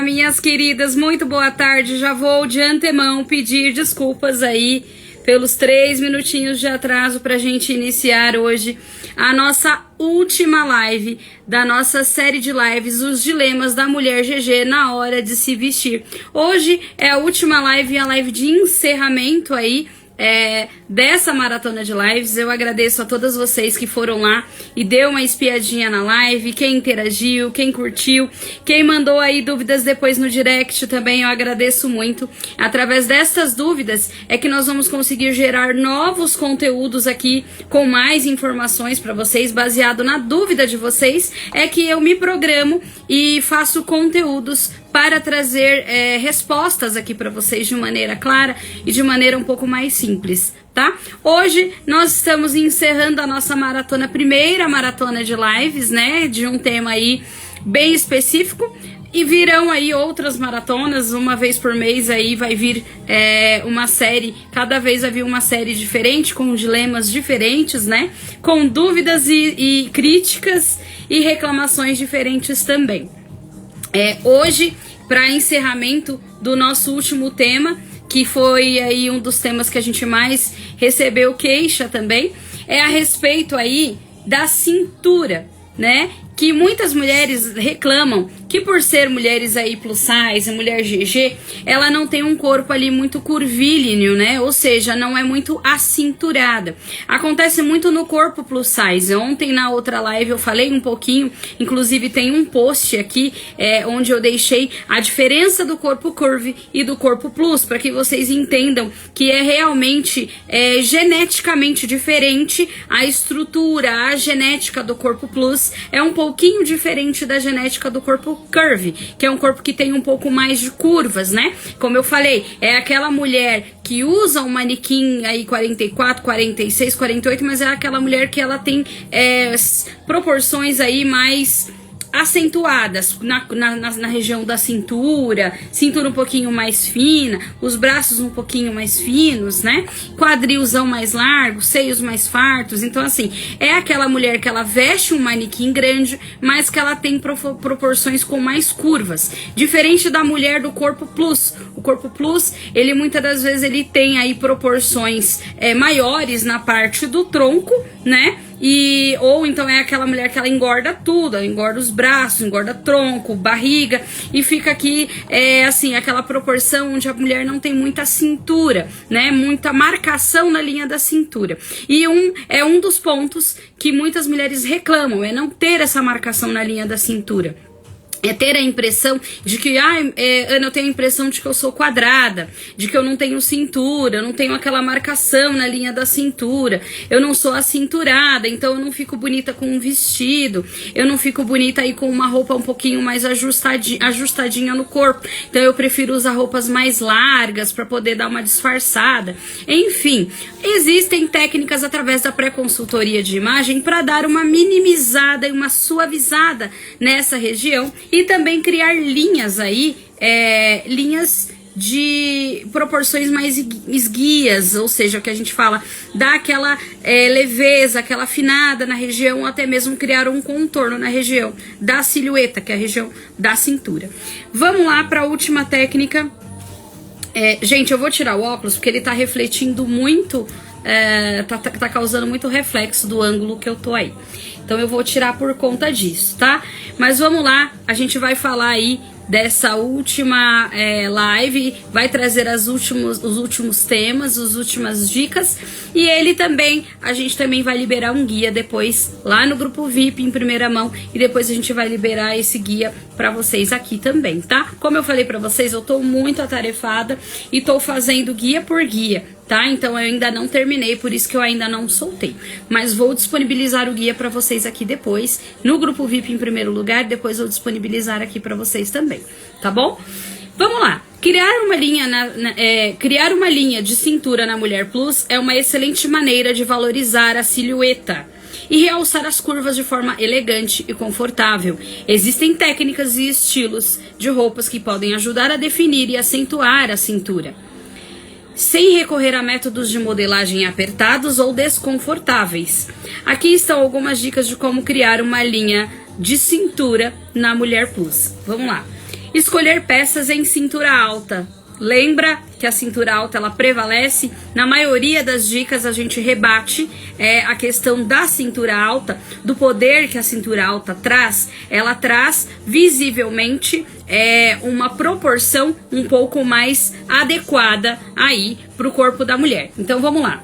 minhas queridas, muito boa tarde. Já vou de antemão pedir desculpas aí pelos 3 minutinhos de atraso pra gente iniciar hoje a nossa última live da nossa série de lives, os dilemas da mulher GG na hora de se vestir. Hoje é a última live, a live de encerramento aí dessa maratona de lives. Eu agradeço a todas vocês que foram lá e deu uma espiadinha na live, quem interagiu, quem curtiu, quem mandou aí dúvidas depois no direct também, eu agradeço muito. Através dessas dúvidas é que nós vamos conseguir gerar novos conteúdos aqui com mais informações para vocês, baseado na dúvida de vocês, é que eu me programo e faço conteúdos para trazer respostas aqui para vocês de maneira clara e de maneira um pouco mais simples, tá? Hoje nós estamos encerrando a nossa maratona, primeira maratona de lives, né? De um tema aí bem específico. E virão aí outras maratonas, uma vez por mês aí vai vir uma série, cada vez vai vir uma série diferente, com dilemas diferentes, né? Com dúvidas e críticas e reclamações diferentes também. Hoje, para encerramento do nosso último tema, que foi aí um dos temas que a gente mais recebeu queixa também, é a respeito aí da cintura, né? Que muitas mulheres reclamam que por ser mulheres aí plus size, mulher GG, ela não tem um corpo ali muito curvilíneo, né? Ou seja, não é muito acinturada. Acontece muito no corpo plus size. Ontem na outra live eu falei um pouquinho, inclusive tem um post aqui onde eu deixei a diferença do corpo curvy e do corpo plus, para que vocês entendam que é realmente geneticamente diferente a estrutura, a genética do corpo plus é um pouquinho diferente da genética do corpo curvy, que é um corpo que tem um pouco mais de curvas, né? Como eu falei, é aquela mulher que usa um manequim aí 44, 46, 48, mas é aquela mulher que ela tem proporções aí mais acentuadas na região da cintura um pouquinho mais fina, os braços um pouquinho mais finos, né? Quadrilzão mais largo, seios mais fartos. Então, assim, é aquela mulher que ela veste um manequim grande, mas que ela tem proporções com mais curvas. Diferente da mulher do corpo plus. O corpo plus, ele muitas das vezes ele tem aí proporções maiores na parte do tronco, né? Ou então é aquela mulher que ela engorda tudo, ela engorda os braços, engorda tronco, barriga, e fica aqui, assim, aquela proporção onde a mulher não tem muita cintura, né, muita marcação na linha da cintura. E um dos pontos que muitas mulheres reclamam, é não ter essa marcação na linha da cintura. É ter a impressão de que, Ana, eu tenho a impressão de que eu sou quadrada, de que eu não tenho cintura, eu não tenho aquela marcação na linha da cintura, eu não sou acinturada, então eu não fico bonita com um vestido, eu não fico bonita aí com uma roupa um pouquinho mais ajustadinha no corpo, então eu prefiro usar roupas mais largas para poder dar uma disfarçada. Enfim, existem técnicas através da pré-consultoria de imagem para dar uma minimizada e uma suavizada nessa região, e também criar linhas aí, linhas de proporções mais esguias, ou seja, o que a gente fala, dá aquela leveza, aquela afinada na região, ou até mesmo criar um contorno na região da silhueta, que é a região da cintura. Vamos lá para a última técnica. Gente, eu vou tirar o óculos porque ele tá refletindo muito, tá causando muito reflexo do ângulo que eu tô aí. Então eu vou tirar por conta disso, tá? Mas vamos lá, a gente vai falar aí dessa última live, vai trazer os últimos temas, as últimas dicas, e a gente também vai liberar um guia depois lá no grupo VIP em primeira mão, e depois a gente vai liberar esse guia pra vocês aqui também, tá? Como eu falei pra vocês, eu tô muito atarefada e tô fazendo guia por guia, tá? Então eu ainda não terminei, por isso que eu ainda não soltei, mas vou disponibilizar o guia pra vocês aqui depois, no grupo VIP em primeiro lugar, depois vou disponibilizar aqui pra vocês também, tá bom? Vamos lá. Criar uma linha de cintura na mulher plus é uma excelente maneira de valorizar a silhueta e realçar as curvas de forma elegante e confortável. Existem técnicas e estilos de roupas que podem ajudar a definir e acentuar a cintura, sem recorrer a métodos de modelagem apertados ou desconfortáveis. Aqui estão algumas dicas de como criar uma linha de cintura na mulher plus. Vamos lá. Escolher peças em cintura alta. Lembra que a cintura alta ela prevalece? Na maioria das dicas a gente rebate a questão da cintura alta, do poder que a cintura alta traz. Ela traz visivelmente uma proporção um pouco mais adequada aí para o corpo da mulher. Então vamos lá.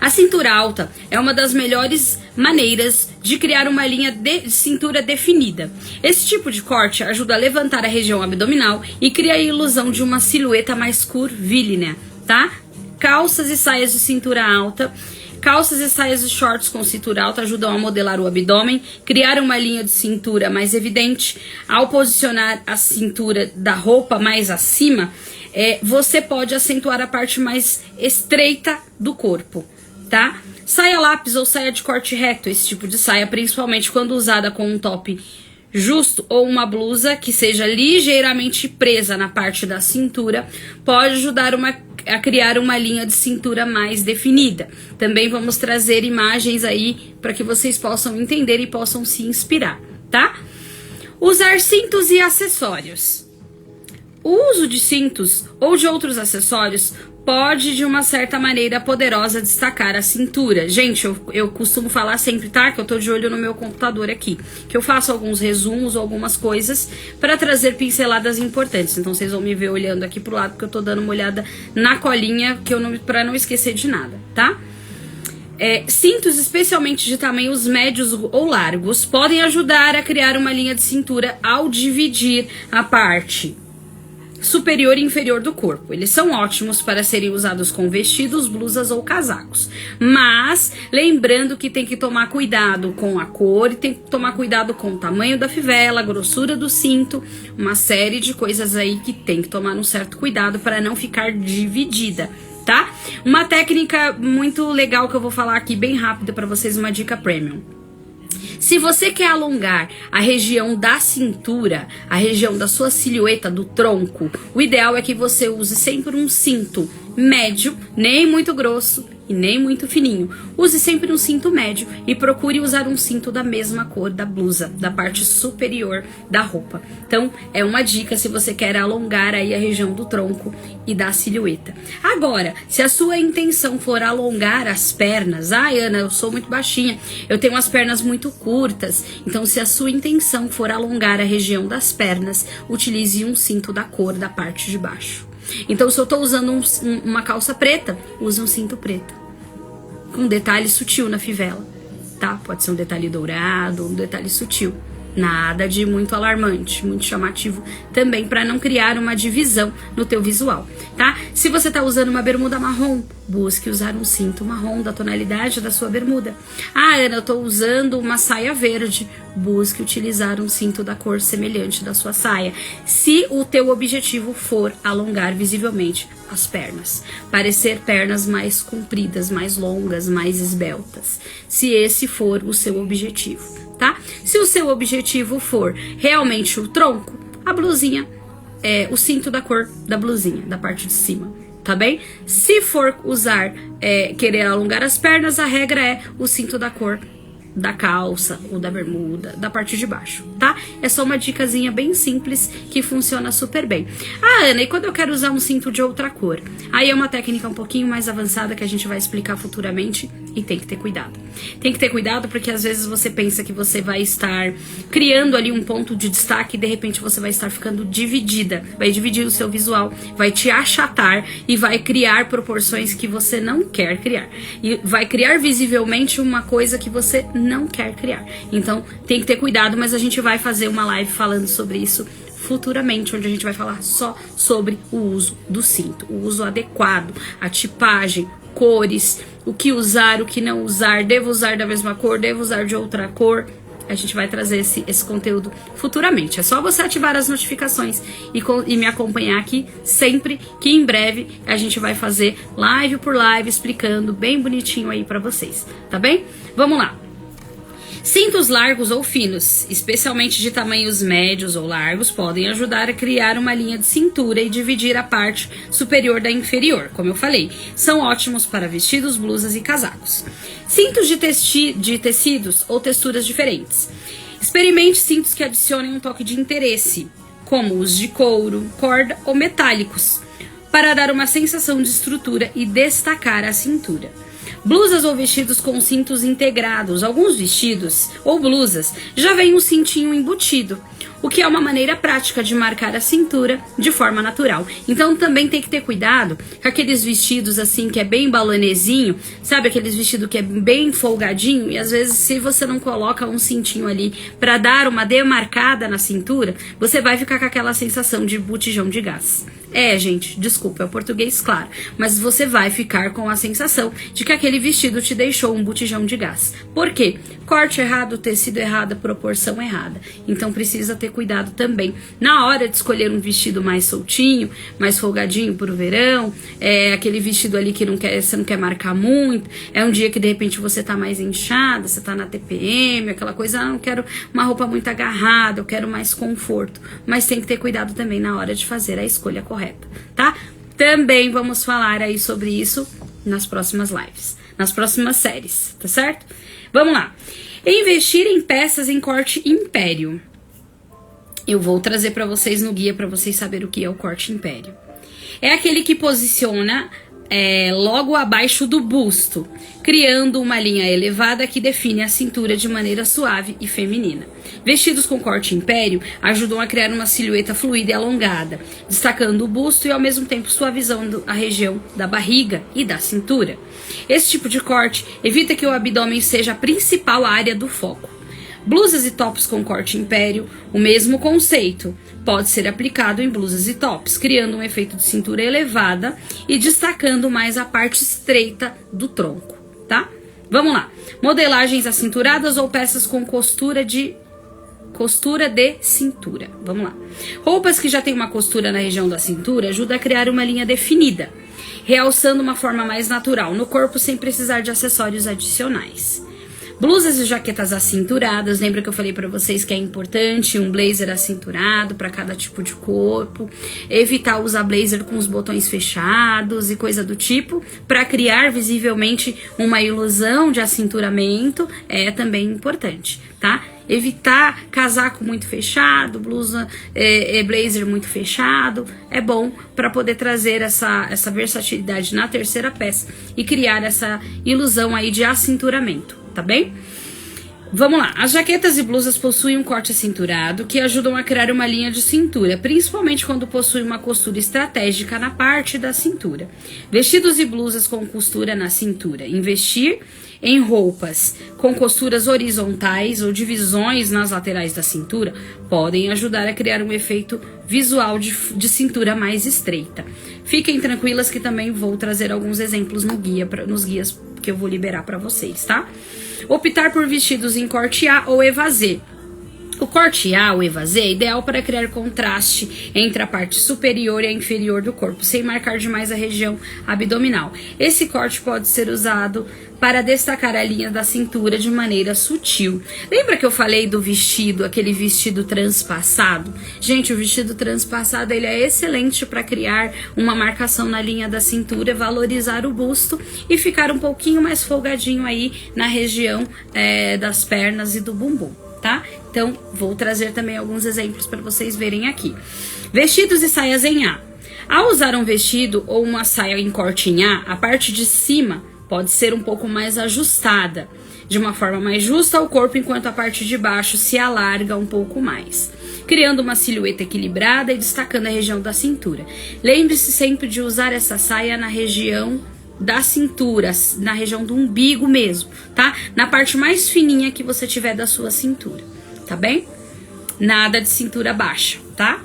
A cintura alta é uma das melhores maneiras de criar uma linha de cintura definida. Esse tipo de corte ajuda a levantar a região abdominal e cria a ilusão de uma silhueta mais curvilínea, tá? Calças e saias de cintura alta. Calças e saias de shorts com cintura alta ajudam a modelar o abdômen, criar uma linha de cintura mais evidente. Ao posicionar a cintura da roupa mais acima, você pode acentuar a parte mais estreita do corpo, tá? Saia lápis ou saia de corte reto, esse tipo de saia, principalmente quando usada com um top justo ou uma blusa que seja ligeiramente presa na parte da cintura, pode ajudar a criar uma linha de cintura mais definida. Também vamos trazer imagens aí para que vocês possam entender e possam se inspirar, tá? Usar cintos e acessórios. O uso de cintos ou de outros acessórios pode, de uma certa maneira poderosa, destacar a cintura. Gente, eu costumo falar sempre, tá? Que eu tô de olho no meu computador aqui. Que eu faço alguns resumos ou algumas coisas para trazer pinceladas importantes. Então, vocês vão me ver olhando aqui pro lado, porque eu tô dando uma olhada na colinha, pra não esquecer de nada, tá? Cintos, especialmente de tamanhos médios ou largos, podem ajudar a criar uma linha de cintura ao dividir a parte superior e inferior do corpo. Eles são ótimos para serem usados com vestidos, blusas ou casacos. Mas, lembrando que tem que tomar cuidado com a cor e tem que tomar cuidado com o tamanho da fivela, a grossura do cinto, uma série de coisas aí que tem que tomar um certo cuidado para não ficar dividida, tá? Uma técnica muito legal que eu vou falar aqui bem rápida para vocês, uma dica premium. Se você quer alongar a região da cintura, a região da sua silhueta, do tronco, o ideal é que você use sempre um cinto médio, nem muito grosso e nem muito fininho. Use sempre um cinto médio e procure usar um cinto da mesma cor da blusa, da parte superior da roupa. Então, é uma dica se você quer alongar aí a região do tronco e da silhueta. Agora, se a sua intenção for alongar as pernas, Ana, eu sou muito baixinha, eu tenho as pernas muito curtas, então se a sua intenção for alongar a região das pernas, utilize um cinto da cor da parte de baixo. Então, se eu tô usando uma calça preta, use um cinto preto, com um detalhe sutil na fivela, tá? Pode ser um detalhe dourado, um detalhe sutil. Nada de muito alarmante, muito chamativo também, para não criar uma divisão no teu visual, tá? Se você tá usando uma bermuda marrom, busque usar um cinto marrom da tonalidade da sua bermuda. Ana, eu tô usando uma saia verde, busque utilizar um cinto da cor semelhante da sua saia. Se o teu objetivo for alongar visivelmente as pernas, parecer pernas mais compridas, mais longas, mais esbeltas, se esse for o seu objetivo, tá? Se o seu objetivo for realmente o tronco, a blusinha, o cinto da cor da blusinha, da parte de cima, tá bem? Se for usar, querer alongar as pernas, a regra é o cinto da cor da calça ou da bermuda, da parte de baixo, tá? É só uma dicasinha bem simples que funciona super bem. Ana, e quando eu quero usar um cinto de outra cor? Aí é uma técnica um pouquinho mais avançada que a gente vai explicar futuramente e tem que ter cuidado. Tem que ter cuidado porque às vezes você pensa que você vai estar criando ali um ponto de destaque e de repente você vai estar ficando dividida, vai dividir o seu visual, vai te achatar e vai criar proporções que você não quer criar. E vai criar visivelmente uma coisa que você não quer criar. Então tem que ter cuidado, mas a gente vai fazer uma live falando sobre isso futuramente, onde a gente vai falar só sobre o uso do cinto, o uso adequado, a tipagem, cores, o que usar, o que não usar, devo usar da mesma cor, devo usar de outra cor. A gente vai trazer esse conteúdo futuramente. É só você ativar as notificações e me acompanhar aqui sempre, que em breve a gente vai fazer live por live explicando bem bonitinho aí pra vocês, tá bem? Vamos lá. Cintos largos ou finos, especialmente de tamanhos médios ou largos, podem ajudar a criar uma linha de cintura e dividir a parte superior da inferior, como eu falei. São ótimos para vestidos, blusas e casacos. Cintos de tecidos ou texturas diferentes. Experimente cintos que adicionem um toque de interesse, como os de couro, corda ou metálicos, para dar uma sensação de estrutura e destacar a cintura. Blusas ou vestidos com cintos integrados. Alguns vestidos ou blusas já vem um cintinho embutido, o que é uma maneira prática de marcar a cintura de forma natural. Então também tem que ter cuidado com aqueles vestidos assim que é bem balanezinho, sabe, aqueles vestidos que é bem folgadinho, e às vezes se você não coloca um cintinho ali para dar uma demarcada na cintura, você vai ficar com aquela sensação de botijão de gás. Gente, desculpa, é o português claro, mas você vai ficar com a sensação de que aquele vestido te deixou um botijão de gás. Por quê? Corte errado, tecido errado, proporção errada. Então precisa ter cuidado também na hora de escolher um vestido mais soltinho, mais folgadinho pro verão, aquele vestido ali que você não quer marcar muito, é um dia que de repente você tá mais inchada, você tá na TPM, aquela coisa, não quero uma roupa muito agarrada, eu quero mais conforto, mas tem que ter cuidado também na hora de fazer a escolha correta, tá? Também vamos falar aí sobre isso nas próximas lives, nas próximas séries, tá certo? Vamos lá. Investir em peças em corte império. Eu vou trazer para vocês no guia para vocês saberem o que é o corte império. É aquele que posiciona logo abaixo do busto, criando uma linha elevada que define a cintura de maneira suave e feminina. Vestidos com corte império ajudam a criar uma silhueta fluida e alongada, destacando o busto e ao mesmo tempo suavizando a região da barriga e da cintura. Esse tipo de corte evita que o abdômen seja a principal área do foco. Blusas e tops com corte império, o mesmo conceito, pode ser aplicado em blusas e tops, criando um efeito de cintura elevada e destacando mais a parte estreita do tronco, tá? Vamos lá. Modelagens acinturadadas ou peças com costura de cintura. Vamos lá. Roupas que já tem uma costura na região da cintura ajudam a criar uma linha definida, realçando uma forma mais natural no corpo sem precisar de acessórios adicionais. Blusas e jaquetas acinturadas, lembra que eu falei pra vocês que é importante um blazer acinturado para cada tipo de corpo, evitar usar blazer com os botões fechados e coisa do tipo, para criar visivelmente uma ilusão de acinturamento, é também importante, tá? Evitar casaco muito fechado, blusa, blazer muito fechado, é bom para poder trazer essa versatilidade na terceira peça e criar essa ilusão aí de acinturamento. Tá bem? Vamos lá. As jaquetas e blusas possuem um corte acinturado que ajudam a criar uma linha de cintura, principalmente quando possuem uma costura estratégica na parte da cintura. Vestidos e blusas com costura na cintura. Investir em roupas com costuras horizontais ou divisões nas laterais da cintura podem ajudar a criar um efeito visual de cintura mais estreita. Fiquem tranquilas que também vou trazer alguns exemplos nos guias que eu vou liberar para vocês, tá? Optar por vestidos em corte A ou evasê. O corte A ou evasê é ideal para criar contraste entre a parte superior e a inferior do corpo, sem marcar demais a região abdominal. Esse corte pode ser usado para destacar a linha da cintura de maneira sutil. Lembra que eu falei do vestido, aquele vestido transpassado? Gente, o vestido transpassado ele é excelente para criar uma marcação na linha da cintura, valorizar o busto e ficar um pouquinho mais folgadinho aí na região das pernas e do bumbum, tá? Então, vou trazer também alguns exemplos para vocês verem aqui. Vestidos e saias em A. Ao usar um vestido ou uma saia em corte em A, a parte de cima pode ser um pouco mais ajustada, de uma forma mais justa ao corpo, enquanto a parte de baixo se alarga um pouco mais, criando uma silhueta equilibrada e destacando a região da cintura. Lembre-se sempre de usar essa saia na região da cintura, na região do umbigo mesmo, tá? Na parte mais fininha que você tiver da sua cintura, tá bem? Nada de cintura baixa, tá?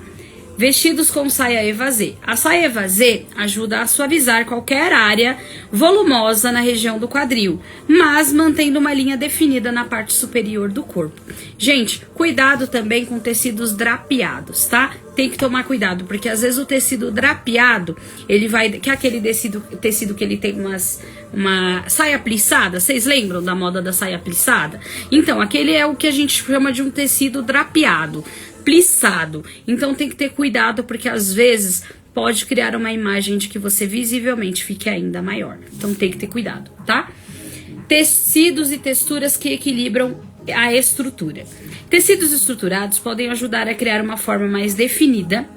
Vestidos com saia evasê. A saia evasê ajuda a suavizar qualquer área volumosa na região do quadril, mas mantendo uma linha definida na parte superior do corpo. Gente, cuidado também com tecidos drapeados, tá? Tem que tomar cuidado, porque às vezes o tecido drapeado, ele vai... Que é aquele tecido que ele tem uma saia plissada, vocês lembram da moda da saia plissada? Então, aquele é o que a gente chama de um tecido drapeado, plissado. Então tem que ter cuidado, porque às vezes pode criar uma imagem de que você visivelmente fique ainda maior. Então tem que ter cuidado, tá? Tecidos e texturas que equilibram a estrutura. Tecidos estruturados podem ajudar a criar uma forma mais definida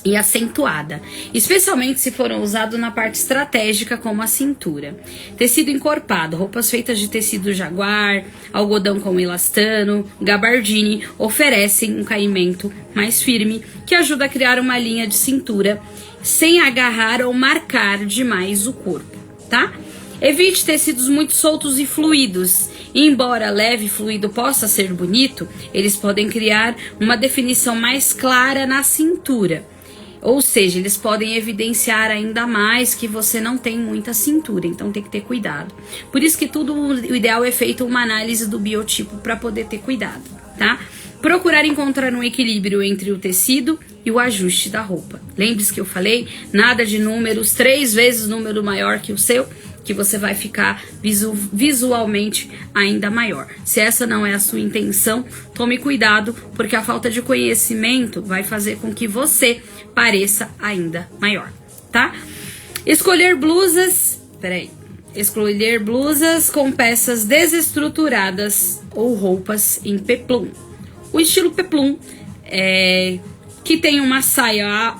e acentuada, especialmente se foram usados na parte estratégica como a cintura. Tecido encorpado, roupas feitas de tecido jaguar, algodão com elastano, gabardine, oferecem um caimento mais firme que ajuda a criar uma linha de cintura sem agarrar ou marcar demais o corpo, tá? Evite tecidos muito soltos e fluidos. Embora leve e fluido possa ser bonito, eles podem criar uma definição mais clara na cintura. Ou seja, eles podem evidenciar ainda mais que você não tem muita cintura, então tem que ter cuidado. Por isso que o ideal é feito uma análise do biotipo para poder ter cuidado, tá? Procurar encontrar um equilíbrio entre o tecido e o ajuste da roupa. Lembre-se que eu falei, nada de números 3 vezes número maior que o seu, que você vai ficar visualmente ainda maior. Se essa não é a sua intenção, tome cuidado, porque a falta de conhecimento vai fazer com que você pareça ainda maior, tá? Escolher blusas com peças desestruturadas ou roupas em peplum. O estilo peplum que tem uma saia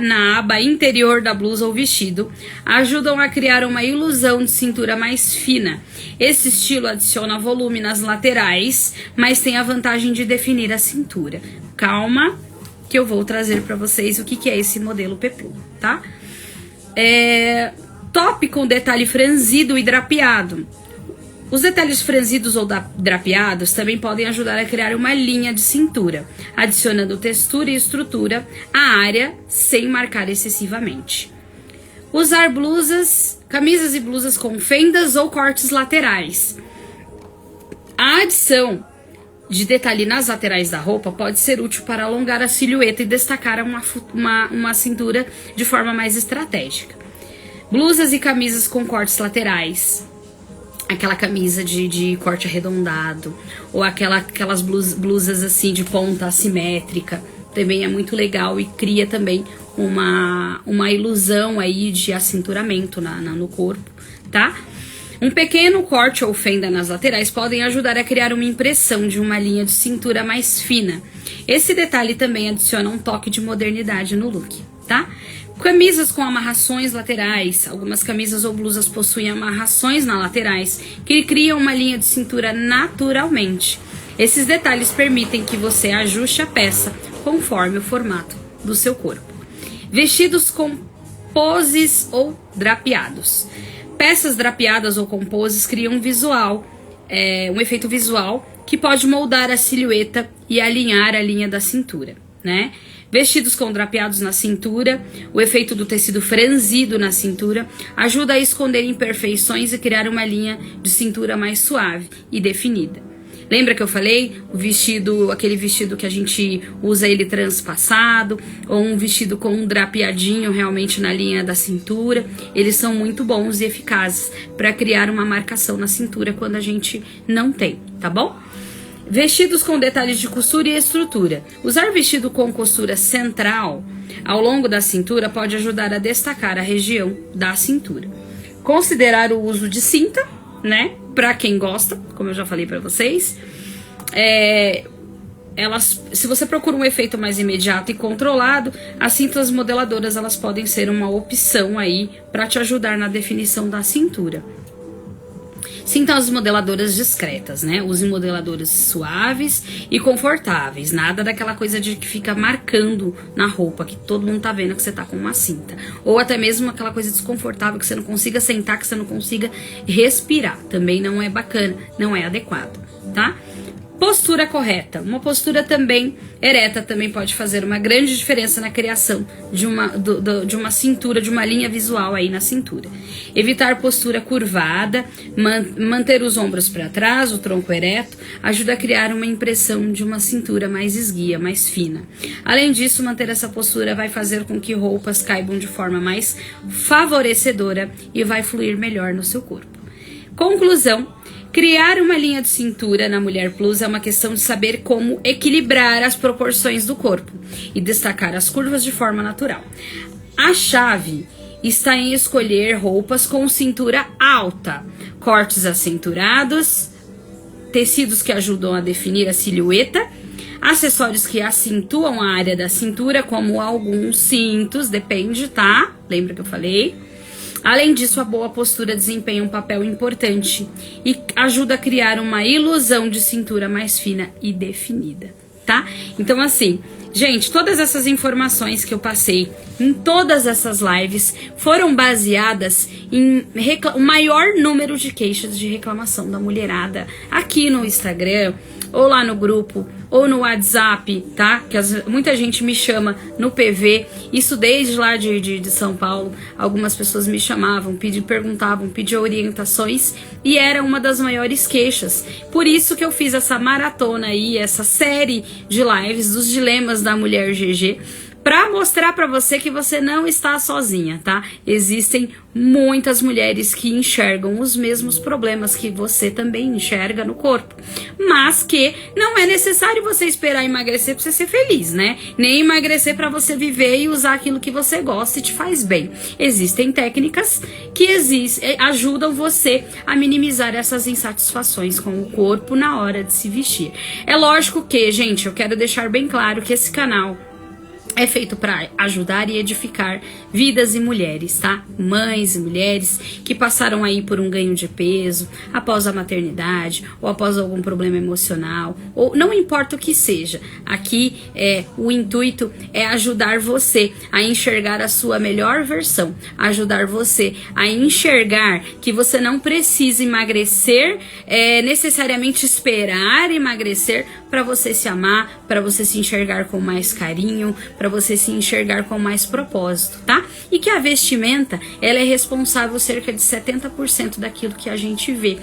na aba interior da blusa ou vestido, ajudam a criar uma ilusão de cintura mais fina. Esse estilo adiciona volume nas laterais, mas tem a vantagem de definir a cintura. Calma, que eu vou trazer para vocês o que é esse modelo peplum, tá? Top com detalhe franzido e drapeado. Os detalhes franzidos ou drapeados também podem ajudar a criar uma linha de cintura, adicionando textura e estrutura à área sem marcar excessivamente. Usar camisas e blusas com fendas ou cortes laterais. A adição de detalhe nas laterais da roupa pode ser útil para alongar a silhueta e destacar uma cintura de forma mais estratégica. Blusas e camisas com cortes laterais. Aquela camisa de corte arredondado, ou aquelas blusas assim de ponta assimétrica, também é muito legal e cria também uma ilusão aí de acinturamento no corpo, tá? Um pequeno corte ou fenda nas laterais podem ajudar a criar uma impressão de uma linha de cintura mais fina. Esse detalhe também adiciona um toque de modernidade no look, tá? Camisas com amarrações laterais. Algumas camisas ou blusas possuem amarrações nas laterais que criam uma linha de cintura naturalmente. Esses detalhes permitem que você ajuste a peça conforme o formato do seu corpo. Vestidos com poses ou drapeados. Peças drapeadas ou com poses criam um efeito visual que pode moldar a silhueta e alinhar a linha da cintura, né? Vestidos com drapeados na cintura, o efeito do tecido franzido na cintura ajuda a esconder imperfeições e criar uma linha de cintura mais suave e definida. Lembra que eu falei? Aquele vestido que a gente usa ele transpassado, ou um vestido com um drapeadinho realmente na linha da cintura, eles são muito bons e eficazes para criar uma marcação na cintura quando a gente não tem, tá bom? Vestidos com detalhes de costura e estrutura. Usar vestido com costura central ao longo da cintura pode ajudar a destacar a região da cintura. Considerar o uso de cinta, né? Pra quem gosta, como eu já falei pra vocês. Se você procura um efeito mais imediato e controlado, as cintas modeladoras elas podem ser uma opção aí pra te ajudar na definição da cintura. Cintas modeladoras discretas, né? Use modeladores suaves e confortáveis. Nada daquela coisa de que fica marcando na roupa, que todo mundo tá vendo que você tá com uma cinta. Ou até mesmo aquela coisa desconfortável que você não consiga sentar, que você não consiga respirar. Também não é bacana, não é adequado, tá? Postura correta. Uma postura também ereta também pode fazer uma grande diferença na criação de uma cintura, de uma linha visual aí na cintura. Evitar postura curvada, manter os ombros para trás, o tronco ereto, ajuda a criar uma impressão de uma cintura mais esguia, mais fina. Além disso, manter essa postura vai fazer com que roupas caibam de forma mais favorecedora e vai fluir melhor no seu corpo. Conclusão. Criar uma linha de cintura na mulher plus é uma questão de saber como equilibrar as proporções do corpo e destacar as curvas de forma natural. A chave está em escolher roupas com cintura alta, cortes acinturados tecidos que ajudam a definir a silhueta, acessórios que acentuam a área da cintura, como alguns cintos, depende, tá? Lembra que eu falei? Além disso, a boa postura desempenha um papel importante e ajuda a criar uma ilusão de cintura mais fina e definida, tá? Então, assim, gente, todas essas informações que eu passei em todas essas lives foram baseadas em o maior número de queixas de reclamação da mulherada aqui no Instagram, ou lá no grupo, ou no WhatsApp, tá? Que muita gente me chama no PV, isso desde lá de São Paulo. Algumas pessoas me chamavam, perguntavam, pediam orientações, e era uma das maiores queixas. Por isso que eu fiz essa maratona aí, essa série de lives dos dilemas da mulher GG, para mostrar para você que você não está sozinha, tá? Existem muitas mulheres que enxergam os mesmos problemas que você também enxerga no corpo, mas que não é necessário você esperar emagrecer para você ser feliz, né? Nem emagrecer para você viver e usar aquilo que você gosta e te faz bem. Existem técnicas que ajudam você a minimizar essas insatisfações com o corpo na hora de se vestir. É lógico que, gente, eu quero deixar bem claro que esse canal é feito para ajudar e edificar vidas e mulheres, tá? Mães e mulheres que passaram aí por um ganho de peso após a maternidade ou após algum problema emocional, ou não importa o que seja. Aqui o intuito é ajudar você a enxergar a sua melhor versão, ajudar você a enxergar que você não precisa emagrecer, necessariamente esperar emagrecer para você se amar, para você se enxergar com mais carinho, para você se enxergar com mais propósito, tá? E que a vestimenta, ela é responsável cerca de 70% daquilo que a gente vê.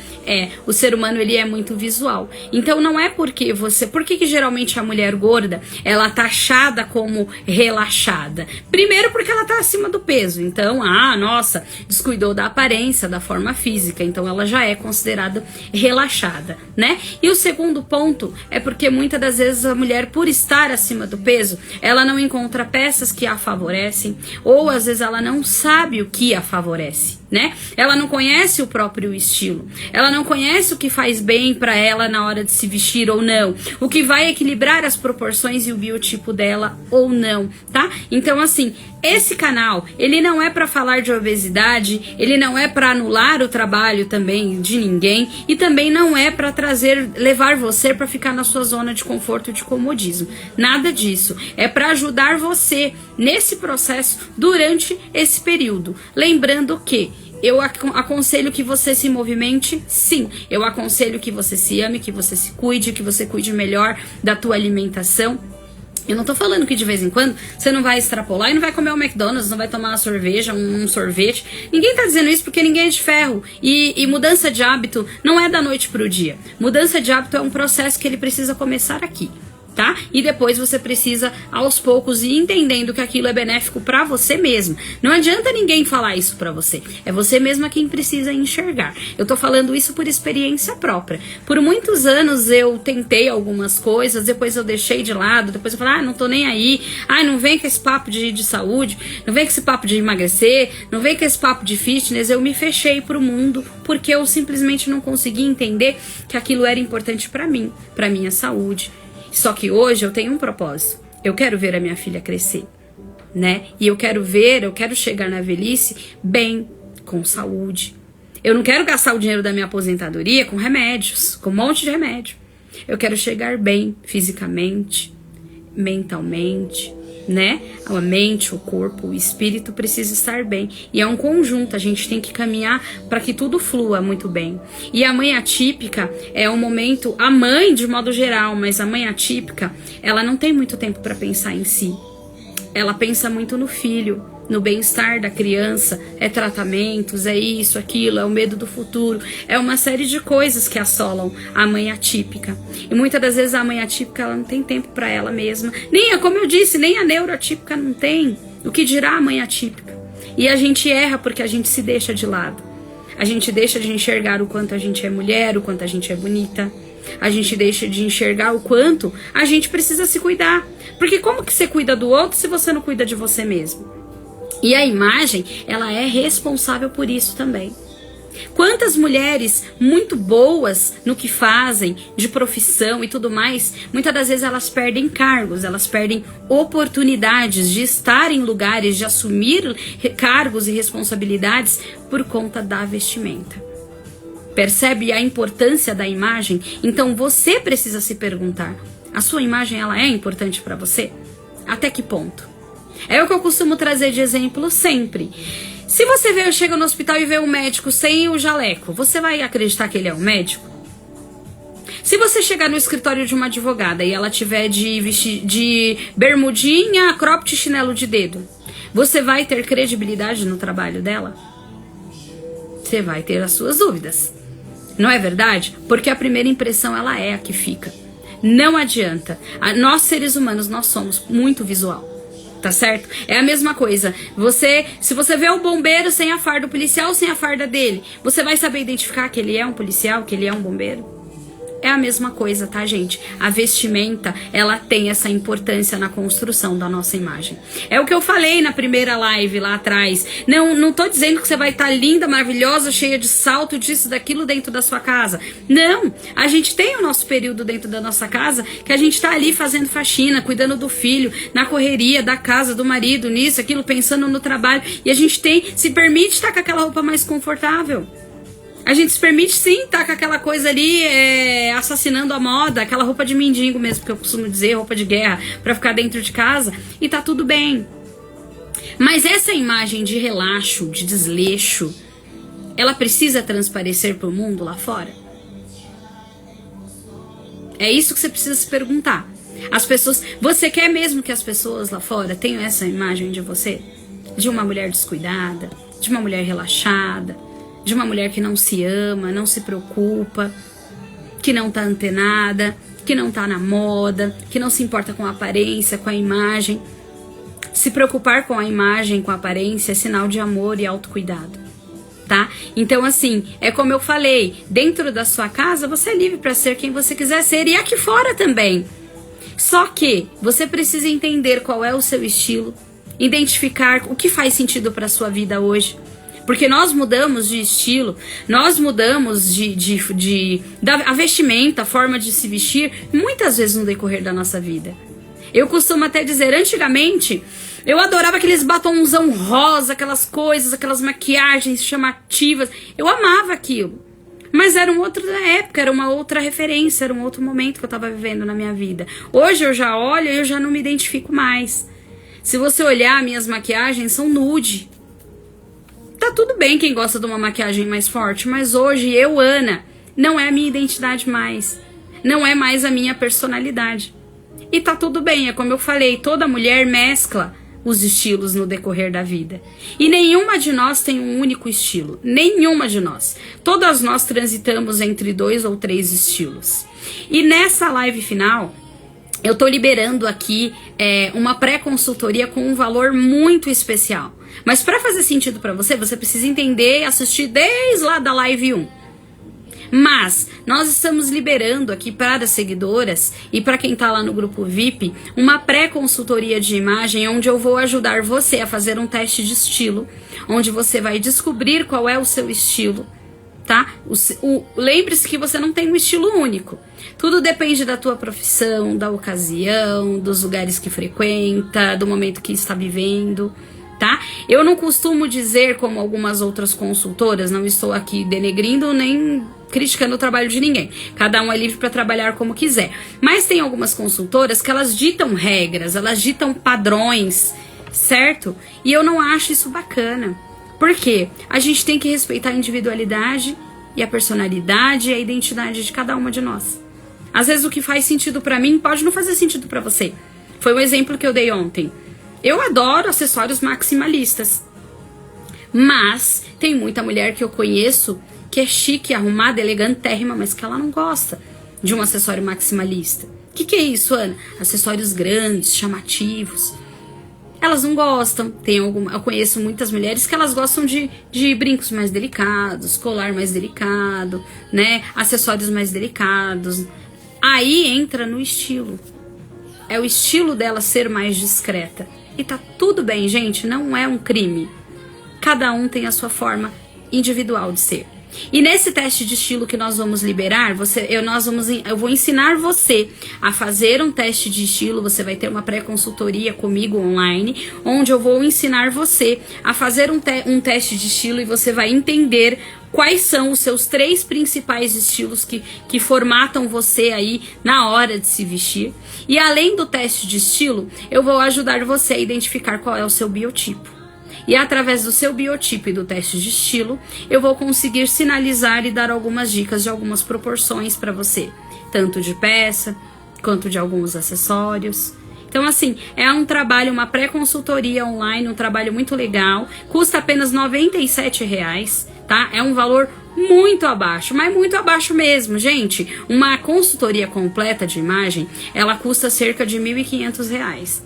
O ser humano, ele é muito visual. Então não é porque por que geralmente a mulher gorda, ela é taxada como relaxada? Primeiro porque ela tá acima do peso. Então, nossa, descuidou da aparência, da forma física. Então ela já é considerada relaxada, né? E o segundo ponto é porque muitas das vezes a mulher, por estar acima do peso, ela não encontra peças que a favorecem, ou às vezes ela não sabe o que a favorece, né? Ela não conhece o próprio estilo, ela não conhece o que faz bem pra ela na hora de se vestir ou não, o que vai equilibrar as proporções e o biotipo dela ou não, tá? Então, assim, esse canal, ele não é pra falar de obesidade, ele não é pra anular o trabalho também de ninguém, e também não é pra levar você pra ficar na sua zona de conforto e de comodismo. Nada disso. É pra ajudar você nesse processo durante esse período. Lembrando que eu aconselho que você se movimente, sim. Eu aconselho que você se ame, que você se cuide, que você cuide melhor da tua alimentação. Eu não tô falando que de vez em quando você não vai extrapolar e não vai comer um McDonald's, não vai tomar uma cerveja, um sorvete. Ninguém tá dizendo isso porque ninguém é de ferro. E mudança de hábito não é da noite pro dia. Mudança de hábito é um processo que ele precisa começar aqui, tá? E depois você precisa, aos poucos, ir entendendo que aquilo é benéfico pra você mesmo. Não adianta ninguém falar isso pra você. É você mesma quem precisa enxergar. Eu tô falando isso por experiência própria. Por muitos anos eu tentei algumas coisas, depois eu deixei de lado, depois eu falei, não tô nem aí. Não vem com esse papo de saúde, não vem com esse papo de emagrecer, não vem com esse papo de fitness. Eu me fechei pro mundo porque eu simplesmente não consegui entender que aquilo era importante pra mim, pra minha saúde. Só que hoje eu tenho um propósito. Eu quero ver a minha filha crescer, né? E eu quero chegar na velhice bem, com saúde. Eu não quero gastar o dinheiro da minha aposentadoria com remédios, com um monte de remédio. Eu quero chegar bem fisicamente, mentalmente, né? A mente, o corpo, o espírito precisa estar bem. E é um conjunto, a gente tem que caminhar para que tudo flua muito bem. E a mãe atípica é um momento, a mãe de modo geral, mas a mãe atípica, ela não tem muito tempo para pensar em si. Ela pensa muito no filho, no bem-estar da criança, é tratamentos, é isso, aquilo, é o medo do futuro, é uma série de coisas que assolam a mãe atípica. E muitas das vezes a mãe atípica, ela não tem tempo para ela mesma. Como eu disse, nem a neuroatípica não tem. O que dirá a mãe atípica? E a gente erra porque a gente se deixa de lado. A gente deixa de enxergar o quanto a gente é mulher, o quanto a gente é bonita. A gente deixa de enxergar o quanto a gente precisa se cuidar. Porque como que você cuida do outro se você não cuida de você mesmo? E a imagem, ela é responsável por isso também. Quantas mulheres muito boas no que fazem, de profissão e tudo mais, muitas das vezes elas perdem cargos, elas perdem oportunidades de estar em lugares, de assumir cargos e responsabilidades por conta da vestimenta. Percebe a importância da imagem? Então você precisa se perguntar, a sua imagem ela é importante para você? Até que ponto? É o que eu costumo trazer de exemplo sempre. Se você chega no hospital e vê um médico sem o jaleco, você vai acreditar que ele é um médico? Se você chegar no escritório de uma advogada e ela tiver de bermudinha, cropped e chinelo de dedo, você vai ter credibilidade no trabalho dela? Você vai ter as suas dúvidas. Não é verdade? Porque a primeira impressão ela é a que fica. Não adianta. Nós seres humanos, nós somos muito visual. Tá certo? É a mesma coisa. Se você vê o bombeiro sem a farda, o policial sem a farda dele, você vai saber identificar que ele é um policial, que ele é um bombeiro? É a mesma coisa, tá, gente? A vestimenta, ela tem essa importância na construção da nossa imagem. É o que eu falei na primeira live lá atrás. Não tô dizendo que você vai estar linda, maravilhosa, cheia de salto, disso, daquilo dentro da sua casa. Não! A gente tem o nosso período dentro da nossa casa que a gente tá ali fazendo faxina, cuidando do filho, na correria da casa, do marido, nisso, aquilo, pensando no trabalho. E a gente se permite estar com aquela roupa mais confortável. A gente se permite sim estar com aquela coisa ali assassinando a moda, aquela roupa de mendigo mesmo, que eu costumo dizer, roupa de guerra, pra ficar dentro de casa, e tá tudo bem. Mas essa imagem de relaxo, de desleixo, ela precisa transparecer pro mundo lá fora? É isso que você precisa se perguntar. Você quer mesmo que as pessoas lá fora tenham essa imagem de você? De uma mulher descuidada, de uma mulher relaxada, de uma mulher que não se ama, não se preocupa, que não tá antenada, que não tá na moda, que não se importa com a aparência, com a imagem. Se preocupar com a imagem, com a aparência, é sinal de amor e autocuidado, tá? Então, assim, é como eu falei, dentro da sua casa você é livre para ser quem você quiser ser, e aqui fora também. Só que você precisa entender qual é o seu estilo, identificar o que faz sentido para sua vida hoje. Porque nós mudamos de estilo, nós mudamos a vestimenta, a forma de se vestir, muitas vezes no decorrer da nossa vida. Eu costumo até dizer, antigamente, eu adorava aqueles batonzão rosa, aquelas coisas, aquelas maquiagens chamativas. Eu amava aquilo. Mas era uma outra época, era uma outra referência, era um outro momento que eu estava vivendo na minha vida. Hoje eu já olho e eu já não me identifico mais. Se você olhar, minhas maquiagens são nude. Tá tudo bem quem gosta de uma maquiagem mais forte, mas hoje eu, Ana, não é a minha identidade mais. Não é mais a minha personalidade. E tá tudo bem, é como eu falei, toda mulher mescla os estilos no decorrer da vida. E nenhuma de nós tem um único estilo. Nenhuma de nós. Todas nós transitamos entre 2 ou 3 estilos. E nessa live final, eu tô liberando aqui uma pré-consultoria com um valor muito especial. Mas para fazer sentido para você, você precisa entender e assistir desde lá da live 1. Mas nós estamos liberando aqui para as seguidoras e para quem tá lá no grupo VIP, uma pré-consultoria de imagem onde eu vou ajudar você a fazer um teste de estilo, onde você vai descobrir qual é o seu estilo, tá? Lembre-se que você não tem um estilo único. Tudo depende da tua profissão, da ocasião, dos lugares que frequenta, do momento que está vivendo, tá? Eu não costumo dizer, como algumas outras consultoras, não estou aqui denegrindo nem criticando o trabalho de ninguém. Cada um é livre para trabalhar como quiser. Mas tem algumas consultoras que elas ditam regras, elas ditam padrões, certo? E eu não acho isso bacana. Por quê? A gente tem que respeitar a individualidade e a personalidade e a identidade de cada uma de nós. Às vezes o que faz sentido pra mim pode não fazer sentido pra você. Foi um exemplo que eu dei ontem. Eu adoro acessórios maximalistas. Mas tem muita mulher que eu conheço que é chique, arrumada, elegantérrima, mas que ela não gosta de um acessório maximalista. O que é isso, Ana? Acessórios grandes, chamativos. Elas não gostam. Eu conheço muitas mulheres que elas gostam de brincos mais delicados, colar mais delicado, né? Acessórios mais delicados. Aí entra no estilo. É o estilo dela ser mais discreta. E tá tudo bem, gente, não é um crime. Cada um tem a sua forma individual de ser. E nesse teste de estilo que nós vamos liberar, eu vou ensinar você a fazer um teste de estilo. Você vai ter uma pré-consultoria comigo online, onde eu vou ensinar você a fazer um teste de estilo, e você vai entender quais são os seus 3 principais estilos que formatam você aí na hora de se vestir. E além do teste de estilo, eu vou ajudar você a identificar qual é o seu biotipo. E através do seu biotipo e do teste de estilo, eu vou conseguir sinalizar e dar algumas dicas de algumas proporções para você, tanto de peça quanto de alguns acessórios. Então, assim, é um trabalho, uma pré-consultoria online, um trabalho muito legal, custa apenas R$ 97,00, tá? É um valor muito abaixo, mas muito abaixo mesmo, gente. Uma consultoria completa de imagem, ela custa cerca de R$ 1.500.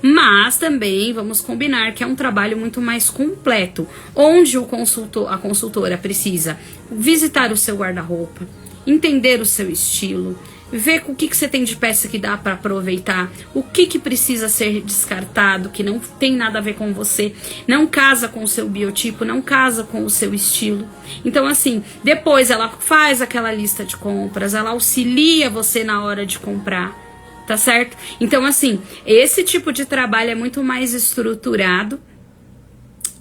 Mas também vamos combinar que é um trabalho muito mais completo, onde a consultora precisa visitar o seu guarda-roupa, entender o seu estilo, ver o que você tem de peça que dá para aproveitar, o que precisa ser descartado, que não tem nada a ver com você, não casa com o seu biotipo, não casa com o seu estilo. Então, assim, depois ela faz aquela lista de compras, ela auxilia você na hora de comprar. Tá certo? Então, assim, esse tipo de trabalho é muito mais estruturado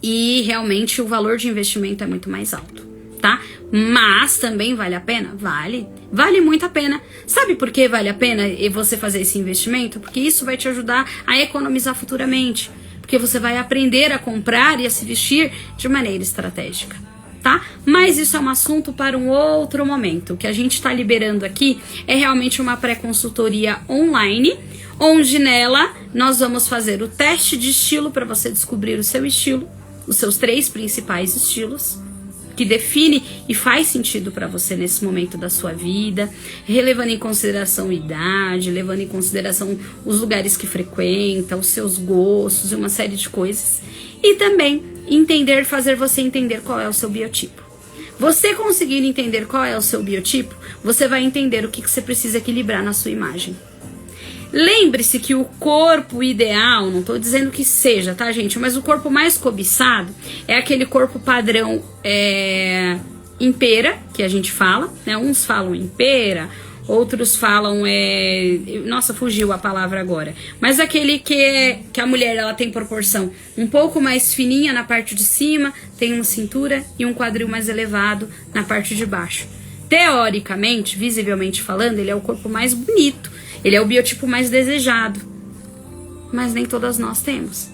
e realmente o valor de investimento é muito mais alto, tá? Mas também vale a pena? Vale muito a pena. Sabe por que vale a pena você fazer esse investimento? Porque isso vai te ajudar a economizar futuramente. Porque você vai aprender a comprar e a se vestir de maneira estratégica. Tá? Mas isso é um assunto para um outro momento. O que a gente está liberando aqui é realmente uma pré-consultoria online, onde nela nós vamos fazer o teste de estilo para você descobrir o seu estilo, os seus 3 principais estilos, que define e faz sentido para você nesse momento da sua vida, levando em consideração a idade, levando em consideração os lugares que frequenta, os seus gostos e uma série de coisas. E também fazer você entender qual é o seu biotipo. Você conseguir entender qual é o seu biotipo, você vai entender o que você precisa equilibrar na sua imagem. Lembre-se que o corpo ideal, não estou dizendo que seja, tá, gente? Mas o corpo mais cobiçado é aquele corpo padrão em pera, que a gente fala, né? Uns falam em pera, outros falam nossa, fugiu a palavra agora. Mas aquele que a mulher ela tem proporção um pouco mais fininha na parte de cima, tem uma cintura e um quadril mais elevado na parte de baixo. Teoricamente, visivelmente falando, ele é o corpo mais bonito. Ele é o biotipo mais desejado. Mas nem todas nós temos.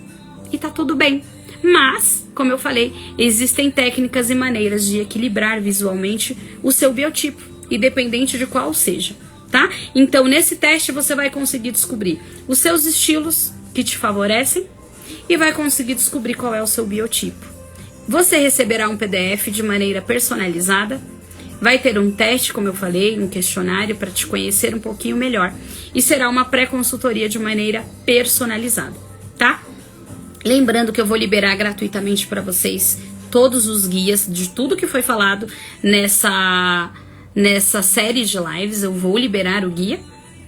E tá tudo bem. Mas, como eu falei, existem técnicas e maneiras de equilibrar visualmente o seu biotipo, independente de qual seja, tá? Então, nesse teste você vai conseguir descobrir os seus estilos que te favorecem e vai conseguir descobrir qual é o seu biotipo. Você receberá um PDF de maneira personalizada, vai ter um teste, como eu falei, um questionário para te conhecer um pouquinho melhor e será uma pré-consultoria de maneira personalizada, tá? Lembrando que eu vou liberar gratuitamente para vocês todos os guias de tudo que foi falado nessa série de lives. Eu vou liberar o guia,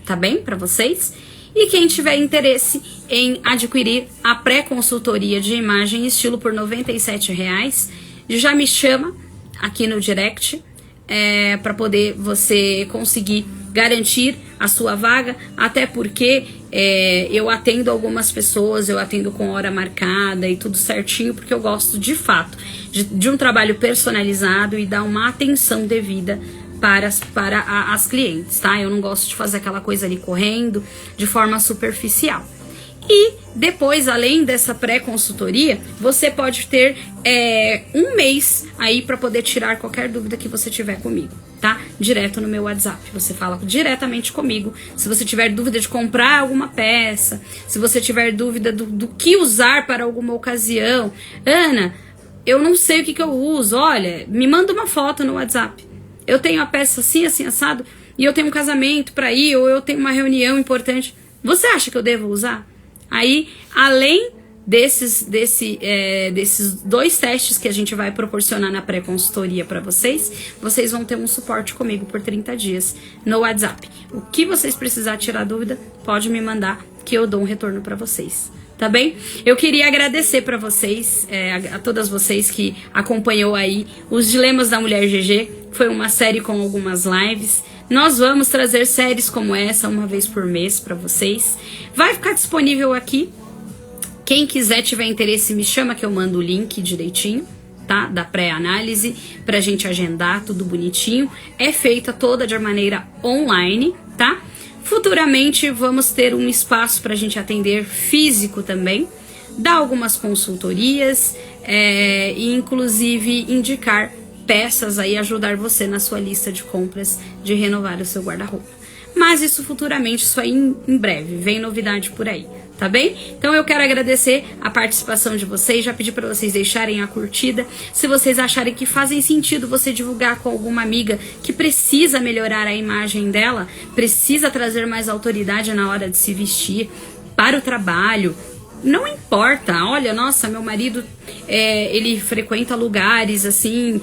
tá bem? Para vocês. E quem tiver interesse em adquirir a pré-consultoria de imagem e estilo por R$ 97,00, já me chama aqui no direct para poder você conseguir garantir a sua vaga, até porque eu atendo algumas pessoas, eu atendo com hora marcada e tudo certinho, porque eu gosto de fato de um trabalho personalizado e dar uma atenção devida para as clientes, tá? Eu não gosto de fazer aquela coisa ali correndo de forma superficial. E depois, além dessa pré-consultoria, você pode ter um mês aí para poder tirar qualquer dúvida que você tiver comigo, tá? Direto no meu WhatsApp. Você fala diretamente comigo. Se você tiver dúvida de comprar alguma peça, se você tiver dúvida do que usar para alguma ocasião. Ana, eu não sei o que eu uso. Olha, me manda uma foto no WhatsApp. Eu tenho a peça assim, assim, assado, e eu tenho um casamento para ir, ou eu tenho uma reunião importante. Você acha que eu devo usar? Aí, além desses 2 testes que a gente vai proporcionar na pré-consultoria para vocês vão ter um suporte comigo por 30 dias no WhatsApp. O que vocês precisar tirar dúvida, pode me mandar que eu dou um retorno para vocês. tá bem? Eu queria agradecer pra vocês, a todas vocês que acompanhou aí os Dilemas da Mulher GG. Foi uma série com algumas lives. Nós vamos trazer séries como essa uma vez por mês pra vocês. Vai ficar disponível aqui. Quem quiser, tiver interesse, me chama que eu mando o link direitinho, tá? Da pré-análise, pra gente agendar tudo bonitinho. É feita toda de maneira online, tá? Futuramente vamos ter um espaço pra gente atender físico também, dar algumas consultorias e inclusive indicar peças aí, ajudar você na sua lista de compras de renovar o seu guarda-roupa. Mas isso futuramente, isso aí em breve, vem novidade por aí, tá bem? Então eu quero agradecer a participação de vocês, já pedi para vocês deixarem a curtida. Se vocês acharem que fazem sentido você divulgar com alguma amiga que precisa melhorar a imagem dela, precisa trazer mais autoridade na hora de se vestir para o trabalho, não importa, olha, nossa, meu marido, ele frequenta lugares, assim,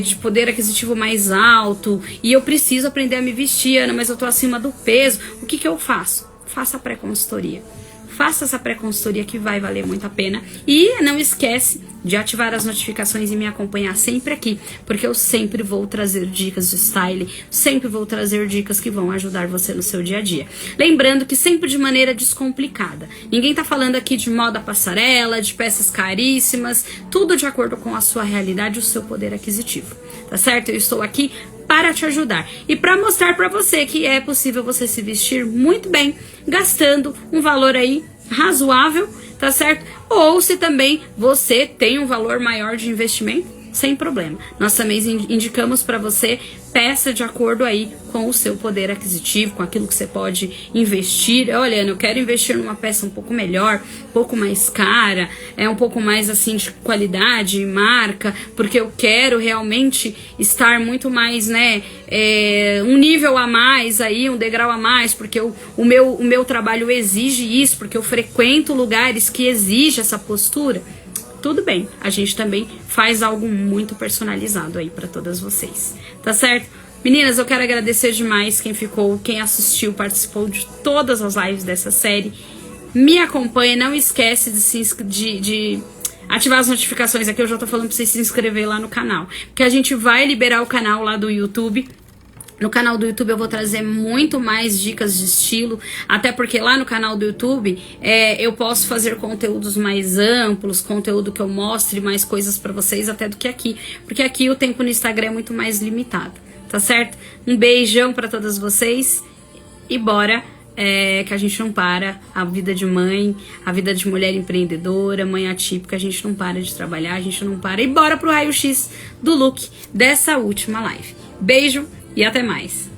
de poder aquisitivo mais alto, e eu preciso aprender a me vestir, Ana, mas eu tô acima do peso. O que eu faço? Faça a pré-consultoria. Faça essa pré-consultoria que vai valer muito a pena. E não esquece de ativar as notificações e me acompanhar sempre aqui, porque eu sempre vou trazer dicas de style, sempre vou trazer dicas que vão ajudar você no seu dia a dia. Lembrando que sempre de maneira descomplicada. Ninguém tá falando aqui de moda passarela, de peças caríssimas, tudo de acordo com a sua realidade e o seu poder aquisitivo, tá certo? Eu estou aqui para te ajudar e para mostrar para você que é possível você se vestir muito bem, gastando um valor aí razoável, tá certo? Ou se também você tem um valor maior de investimento, sem problema. Nós também indicamos para você peça de acordo aí com o seu poder aquisitivo, com aquilo que você pode investir. Olha, eu quero investir numa peça um pouco melhor, um pouco mais cara, um pouco mais assim de qualidade, marca, porque eu quero realmente estar muito mais, né, um nível a mais aí, um degrau a mais, porque o meu trabalho exige isso, porque eu frequento lugares que exigem essa postura. Tudo bem, a gente também faz algo muito personalizado aí pra todas vocês, tá certo? Meninas, eu quero agradecer demais quem ficou, quem assistiu, participou de todas as lives dessa série. Me acompanha, não esquece de ativar as notificações aqui, eu já tô falando pra vocês se inscrever lá no canal, porque a gente vai liberar o canal lá do YouTube. No canal do YouTube eu vou trazer muito mais dicas de estilo, até porque lá no canal do YouTube eu posso fazer conteúdos mais amplos, conteúdo que eu mostre mais coisas pra vocês até do que aqui, porque aqui o tempo no Instagram é muito mais limitado, tá certo? Um beijão pra todas vocês e bora, que a gente não para, a vida de mãe, a vida de mulher empreendedora, mãe atípica, a gente não para de trabalhar, a gente não para, e bora pro raio-x do look dessa última live. Beijo! E até mais.